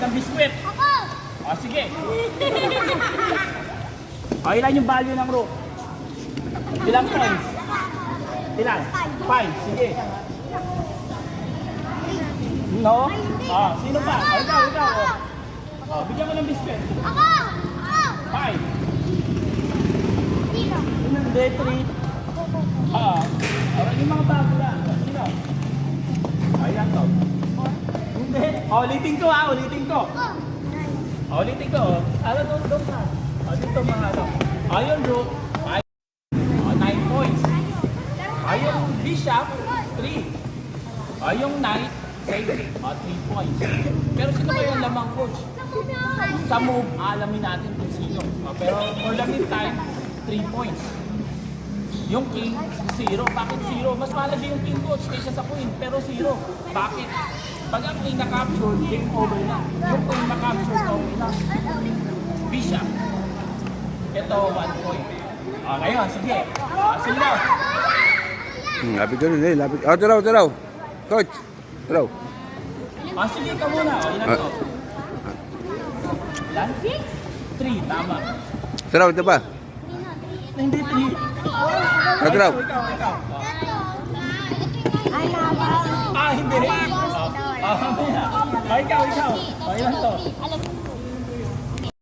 ng biskwit. Ako! O, sige. O, ilan yung value ng rook? Ilang points? Ilan? 5. Sige. No? Sino pa? O, ikaw. O, bigyan mo ng biskwit. Ako! 5. Dito. Hindi, 3. Yung mga bago lang. Sino? Ayan to. Hindi. Ulitin ko. Ulitin ko. Ano doon ka? Dito mga ano. Ayun, rook. 9 points. Ayun, bishop. 3. Ayun, knight. 3 points. Pero sino ba yung lamang coach? Sa move, alamin natin kung sino. Pero for the meantime, 3 points. Yung king, 0. Bakit 0? Mas mahalaga yung king coach kaysa sa queen, pero 0. Bakit? Pag ang king na-capture, game over na. Yung queen na-capture, okay na. Bishop. Ito, 1 point. Ngayon, sige. Sino? Lapit ko nun eh. Lapit. Taraw. Coach. Taraw. Sige ka muna. Ilan to? Ilan? 3, tama. Taraw, ito pa. Hindi 3. Taraw. Ikaw. Ay, nabaw. Hindi. Ikaw. Ilan to? Alam